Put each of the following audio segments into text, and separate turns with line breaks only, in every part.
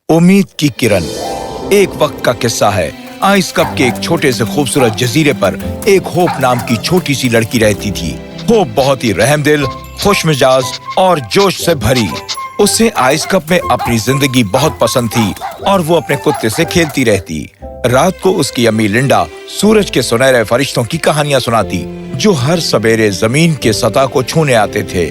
उम्मीद की किरण। एक वक्त का किस्सा है। आइस कप के एक छोटे से खूबसूरत जजीरे पर एक होप नाम की छोटी सी लड़की रहती थी। होप बहुत ही रहमदिल, खुशमिजाज और जोश से भरी। उसे आइस कप में अपनी जिंदगी बहुत पसंद थी और वो अपने कुत्ते से खेलती रहती। रात को उसकी अम्मी लिंडा सूरज के सुनहरे फरिश्तों की कहानियां सुनाती, जो हर सवेरे जमीन के सतह को छूने आते थे।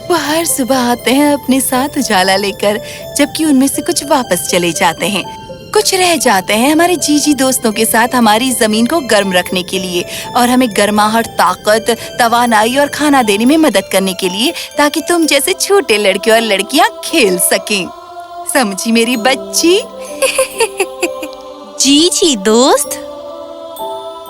वो हर सुबह आते हैं अपने साथ उजाला लेकर, जबकि उनमें से कुछ वापस चले जाते हैं। कुछ रह जाते हैं हमारे जीजी दोस्तों के साथ हमारी जमीन को गर्म रखने के लिए और हमें गर्माहट, ताकत, तवानाई और खाना देने में मदद करने के लिए, ताकि तुम जैसे छोटे लड़के और लड़कियां खेल सकें। समझी मेरी बच्ची?
जीजी दोस्त?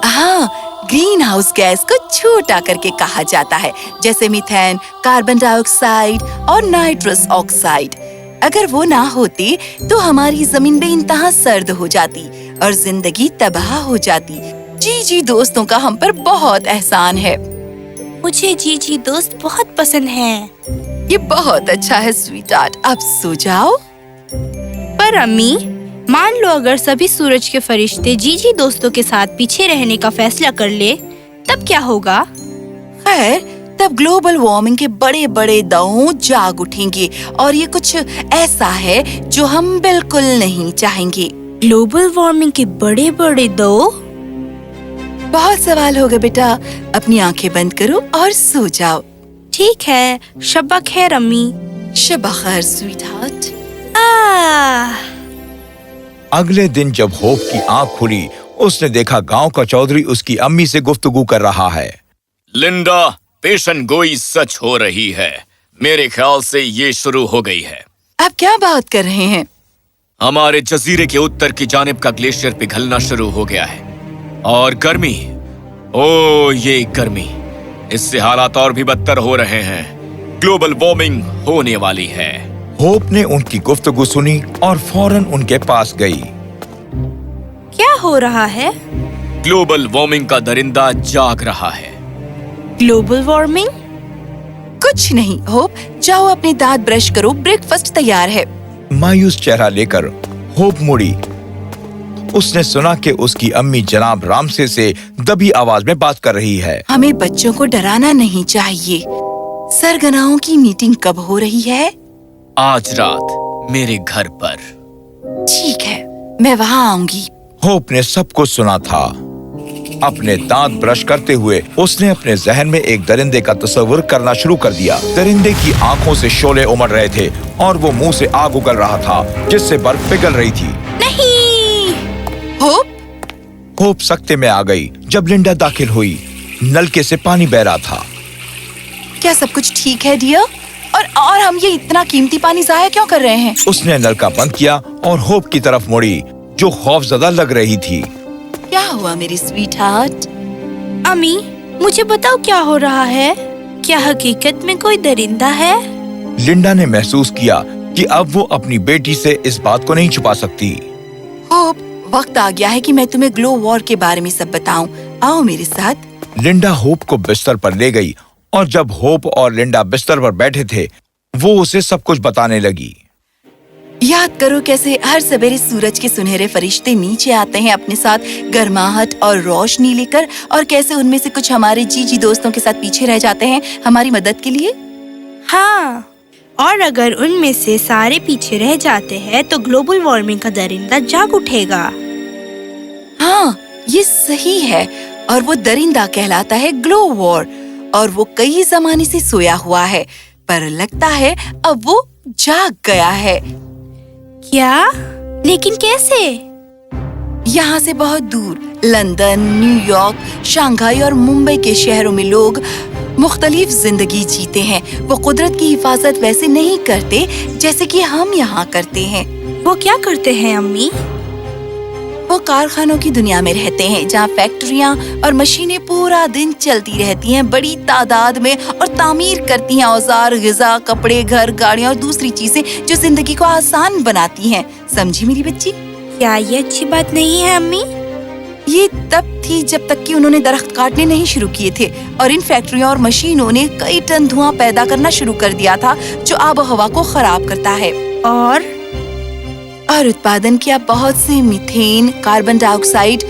हाँ, ग्रीन हाउस गैस को छोटा करके कहा जाता है, जैसे मीथेन, कार्बन डाइऑक्साइड और नाइट्रस ऑक्साइड। अगर वो ना होती तो हमारी जमीन बेइंतहा सर्द हो जाती और जिंदगी तबाह हो जाती। जीजी दोस्तों का हम पर बहुत एहसान है।
मुझे जीजी दोस्त बहुत पसंद है।
ये बहुत अच्छा है स्वीटहार्ट, अब सो जाओ।
पर अम्मी, मान लो अगर सभी सूरज के फरिश्ते जीजी दोस्तों के साथ पीछे रहने का फैसला कर ले, तब क्या होगा?
खैर, तब ग्लोबल वार्मिंग के बड़े बड़े दांव जाग उठेंगे और ये कुछ ऐसा है जो हम बिल्कुल नहीं चाहेंगे।
ग्लोबल वार्मिंग के बड़े बड़े दांव?
बहुत सवाल हो गए बेटा, अपनी आंखें बंद करो और सो जाओ।
ठीक है, शब्बा खैर अम्मी।
शब्बा खैर स्वीटहार्ट।
अगले दिन जब होप की आंख खुली, उसने देखा गांव का चौधरी उसकी अम्मी से गुफ्तगू कर रहा है।
लिंडा, पेशन गोई सच हो रही है। मेरे ख्याल से ये शुरू हो गई है।
आप क्या बात कर रहे हैं?
हमारे जजीरे के उत्तर की जानिब का ग्लेशियर पिघलना शुरू हो गया है और गर्मी, ओ ये गर्मी, इससे हालात और भी बदतर हो रहे हैं। ग्लोबल वार्मिंग होने वाली है।
होप ने उनकी गुफ्तगू सुनी और फौरन उनके पास गई।
क्या हो रहा है?
ग्लोबल वार्मिंग का दरिंदा जाग रहा है।
Global warming?
कुछ नहीं होप, जाओ अपने दांत ब्रश करो, ब्रेकफास्ट तैयार है।
मायूस चेहरा लेकर होप मुड़ी। उसने सुना कि उसकी अम्मी जनाब रामसे से दबी आवाज में बात कर रही है।
हमें बच्चों को डराना नहीं चाहिए। सरगनाओं की मीटिंग कब हो रही है?
आज रात मेरे घर पर।
ठीक है, मैं वहाँ आऊंगी।
होप ने सब कुछ सुना था। अपने दांत ब्रश करते हुए उसने अपने जहन में एक दरिंदे का तस्वीर करना शुरू कर दिया। दरिंदे की आंखों से शोले उमड़ रहे थे और वो मुंह से आग उगल रहा था, जिससे बर्फ पिघल रही थी।
नहीं!
होप सकते में आ गई जब लिंडा दाखिल हुई। नलके से पानी बह रहा था।
क्या सब कुछ ठीक है डियर? और हम ये इतना कीमती पानी जाया क्यों कर रहे हैं?
उसने नलका बंद किया और होप की तरफ मुड़ी, जो खौफजदा लग रही थी।
क्या हुआ मेरी स्वीटहार्ट?
अम्मी, मुझे बताओ क्या हो रहा है? क्या हकीकत में कोई दरिंदा है?
लिंडा ने महसूस किया कि अब वो अपनी बेटी से इस बात को नहीं छुपा सकती।
होप, वक्त आ गया है कि मैं तुम्हें ग्लो वॉर के बारे में सब बताऊं। आओ मेरे साथ।
लिंडा होप को बिस्तर पर ले गई और जब होप और लिंडा बिस्तर पर बैठे थे, वो उसे सब कुछ बताने लगी।
याद करो कैसे हर सवेरे सूरज के सुनहरे फरिश्ते नीचे आते हैं अपने साथ गर्माहट और रोशनी लेकर, और कैसे उनमें से कुछ हमारे जीजी दोस्तों के साथ पीछे रह जाते हैं हमारी मदद के लिए।
हाँ, और अगर उनमें से सारे पीछे रह जाते हैं तो ग्लोबल वार्मिंग का दरिंदा जाग उठेगा।
हाँ, ये सही है, और वो दरिंदा कहलाता है ग्लो वॉर, और वो कई जमाने से सोया हुआ है, पर लगता है अब वो जाग गया है।
क्या? लेकिन कैसे?
यहाँ से बहुत दूर लंदन, न्यूयॉर्क, शंघाई और मुंबई के शहरों में लोग मुख्तलिफ जिंदगी जीते हैं। वो कुदरत की हिफाजत वैसे नहीं करते जैसे कि हम यहाँ करते हैं।
वो क्या करते हैं अम्मी?
वो कारखानों की दुनिया में रहते हैं, जहाँ फैक्ट्रियाँ और मशीनें पूरा दिन चलती रहती हैं बड़ी तादाद में, और तामीर करती हैं औजार, ग़िज़ा, कपड़े, घर, गाड़ियाँ और दूसरी चीजें जो जिंदगी को आसान बनाती हैं। समझी मेरी बच्ची?
क्या ये अच्छी बात नहीं है अम्मी?
ये तब थी जब तक कि उन्होंने दरख्त काटने नहीं शुरू किए थे और इन फैक्ट्रियों और मशीनों ने कई टन धुआं पैदा करना शुरू कर दिया था जो आबो हवा को खराब करता है
और
उत्पादन किया बहुत से मीथेन, कार्बन डाइऑक्साइड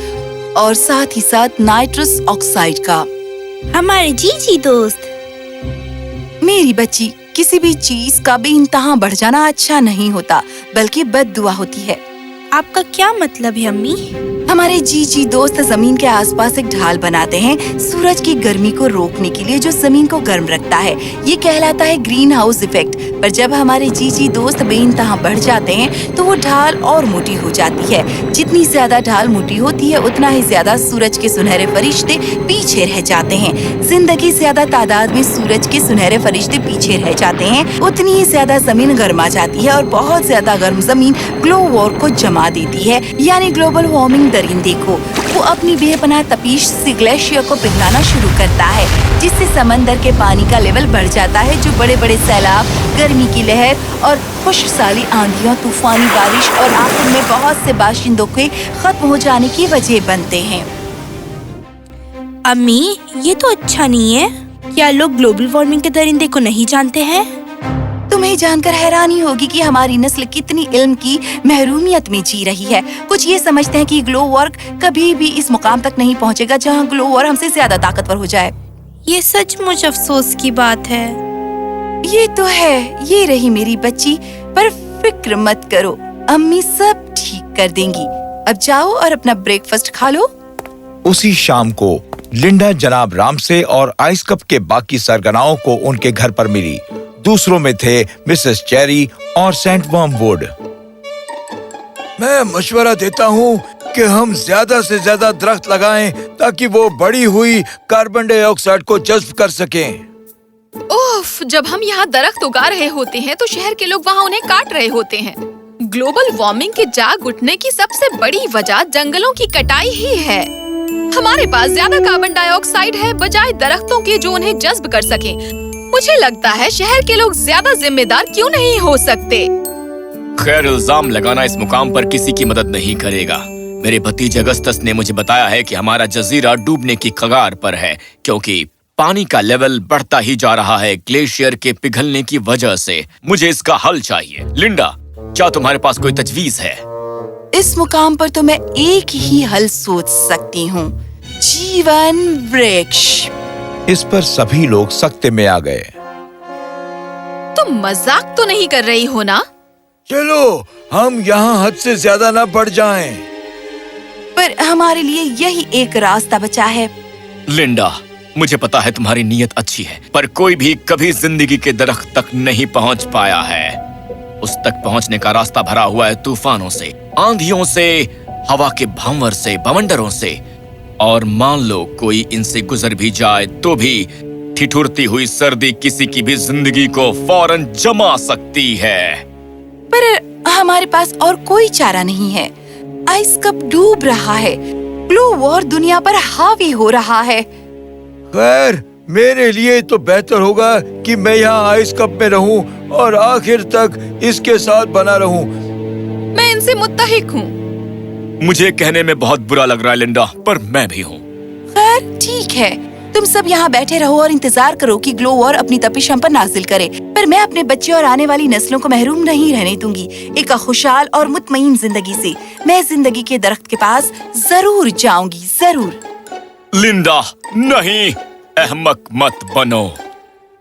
और साथ ही साथ नाइट्रस ऑक्साइड का।
हमारे जीजी दोस्त,
मेरी बच्ची, किसी भी चीज का बेइंतहा बढ़ जाना अच्छा नहीं होता बल्कि बद्दुआ होती है।
आपका क्या मतलब है अम्मी?
हमारे जीजी दोस्त जमीन के आसपास एक ढाल बनाते हैं सूरज की गर्मी को रोकने के लिए, जो जमीन को गर्म रखता है। ये कहलाता है ग्रीन हाउस इफेक्ट। पर जब हमारे जीजी दोस्त बेइंतहा बढ़ जाते हैं तो वो ढाल और मोटी हो जाती है। जितनी ज्यादा ढाल मोटी होती है उतना ही ज्यादा सूरज के सुनहरे फरिश्ते पीछे रह जाते हैं। जिंदगी ज्यादा तादाद में सूरज के सुनहरे फरिश्ते पीछे रह जाते हैं, उतनी ही ज्यादा जमीन गर्मा जाती है और बहुत ज्यादा गर्म जमीन ग्लो वॉर को जमा देती है, यानी ग्लोबल वार्मिंग। दरिंदे को वो अपनी बेपनाह तपीश से ग्लेशियर को पिघलाना शुरू करता है, जिससे समंदर के पानी का लेवल बढ़ जाता है, जो बड़े बड़े सैलाब, गर्मी की लहर और खुशसाली आंधियां, तूफानी बारिश और आखिर में बहुत से बाशिंदों के खत्म हो जाने की वजह बनते हैं।
अम्मी, ये तो अच्छा नहीं है। क्या लोग ग्लोबल वार्मिंग के दरिंदे को नहीं जानते हैं?
तुम्हें जानकर हैरानी होगी कि हमारी नस्ल कितनी इल्म की महरूमियत में जी रही है। कुछ ये समझते हैं कि ग्लो वॉर कभी भी इस मुकाम तक नहीं पहुंचेगा जहां ग्लो वॉर हमसे ज्यादा ताकतवर हो जाए।
ये सचमुच अफसोस की बात है।
ये तो है। ये रही मेरी बच्ची, पर फिक्र मत करो, अम्मी सब ठीक कर देंगी। अब जाओ और अपना ब्रेकफास्ट खा लो।
उसी शाम को लिंडा जनाब रामसे और आइस कप के बाकी सरगनाओं को उनके घर पर मिली। दूसरों में थे मिसेस चेरी और सेंट वर्मवुड।
मैं मशवरा देता हूँ कि हम ज्यादा से ज्यादा दरख्त लगाएं ताकि वो बढ़ी हुई कार्बन डाइऑक्साइड को जज्ब कर सकें।
उफ, जब हम यहाँ दरख्त उगा रहे होते हैं तो शहर के लोग वहाँ उन्हें काट रहे होते हैं। ग्लोबल वार्मिंग के जाग उठने की सबसे बड़ी वजह जंगलों की कटाई ही है। हमारे पास ज्यादा कार्बन डाइऑक्साइड है बजाय दरख्तों के जो उन्हें जज्ब कर सकें। मुझे लगता है शहर के लोग ज्यादा जिम्मेदार क्यों नहीं हो सकते।
खैर, इल्जाम लगाना इस मुकाम पर किसी की मदद नहीं करेगा। मेरे भतीजे अगस्तस ने मुझे बताया है कि हमारा जजीरा डूबने की कगार पर है क्योंकि पानी का लेवल बढ़ता ही जा रहा है ग्लेशियर के पिघलने की वजह से। मुझे इसका हल चाहिए। लिंडा, क्या तुम्हारे पास कोई तजवीज है?
इस मुकाम पर तो मैं एक ही हल सोच सकती हूँ, जीवन वृक्ष।
इस पर सभी लोग सख्ते में आ गए।
तुम मजाक तो नहीं कर रही हो ना?
चलो हम यहाँ हद से ज्यादा न बढ़ जाएं।
पर हमारे लिए यही एक रास्ता बचा है।
लिंडा, मुझे पता है तुम्हारी नीयत अच्छी है, पर कोई भी कभी जिंदगी के दरख्त तक नहीं पहुंच पाया है। उस तक पहुंचने का रास्ता भरा हुआ है तूफानों से, आंधियों से, हवा के भंवर से, बवंडरों से। और मान लो कोई इनसे गुजर भी जाए तो भी ठिठुरती हुई सर्दी किसी की भी जिंदगी को फौरन जमा सकती है।
पर हमारे पास और कोई चारा नहीं है। आइस कप डूब रहा है, ग्लो वॉर दुनिया पर हावी हो रहा है।
खैर, मेरे लिए तो बेहतर होगा कि मैं यहाँ आइस कप में रहूं और आखिर तक इसके साथ बना रहूं।
मैं इनसे मुत्तहिक हूँ।
मुझे कहने में बहुत बुरा लग रहा है लिंडा, पर मैं भी हूँ।
खैर ठीक है, तुम सब यहाँ बैठे रहो और इंतजार करो कि ग्लो वॉर अपनी तपिश हम पर नाजिल करे। पर मैं अपने बच्चे और आने वाली नस्लों को महरूम नहीं रहने दूंगी एक खुशहाल और मुतमईन जिंदगी से। मैं जिंदगी के दरख्त के पास जरूर जाऊंगी, जरूर।
लिंडा, नहीं, अहमक मत बनो।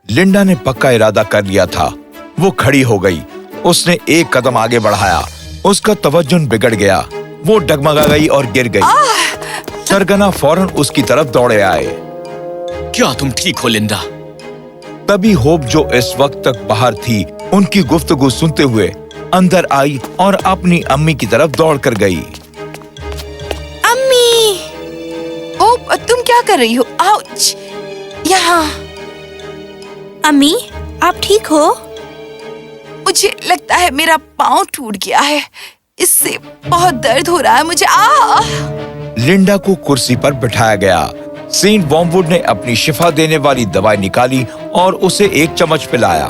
लिंडा ने पक्का इरादा कर लिया था। वो खड़ी हो गई। उसने एक कदम आगे बढ़ाया। उसका तवज्जुन बिगड़ गया। वो डगमगा गई और गिर गई। सरगना फौरन उसकी तरफ दौड़े आए।
क्या तुम ठीक हो लिंडा?
तभी होप, जो इस वक्त तक बाहर थी, उनकी गुफ्तगू सुनते हुए अंदर आई और अपनी अम्मी की तरफ दौड़ कर गई।
अम्मी!
होप, तुम क्या कर रही हो? आउच! यहाँ।
अम्मी, आप ठीक हो?
मुझे लगता है मेरा पाँव टूट गया है। इससे बहुत दर्द हो रहा है मुझे।
लिंडा को कुर्सी पर बिठाया गया। सेंट वर्मवुड ने अपनी शिफा देने वाली दवाई निकाली और उसे एक चम्मच पिलाया।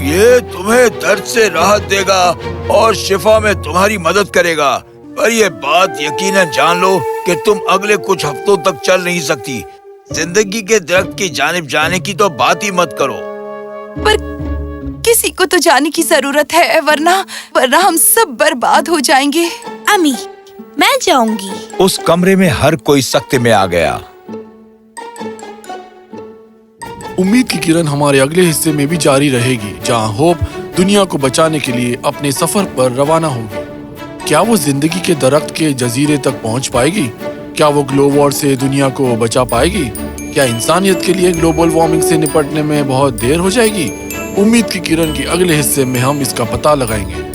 ये तुम्हें दर्द से राहत देगा और शिफा में तुम्हारी मदद करेगा। पर ये बात यकीनन जान लो कि तुम अगले कुछ हफ्तों तक चल नहीं सकती। जिंदगी के दरख्त की जानिब जाने की तो बात ही मत करो।
पर किसी को तो जाने की जरूरत है, वरना हम सब बर्बाद हो जाएंगे।
अम्मी, मैं जाऊंगी।
उस कमरे में हर कोई सख्ते में आ गया।
उम्मीद की किरण हमारे अगले हिस्से में भी जारी रहेगी, जहां होप दुनिया को बचाने के लिए अपने सफर पर रवाना होगी। क्या वो जिंदगी के दरख्त के जजीरे तक पहुंच पाएगी? क्या वो ग्लो वॉर से दुनिया को बचा पाएगी? क्या इंसानियत के लिए ग्लोबल वार्मिंग से निपटने में बहुत देर हो जाएगी? उम्मीद की किरण के अगले हिस्से में हम इसका पता लगाएंगे।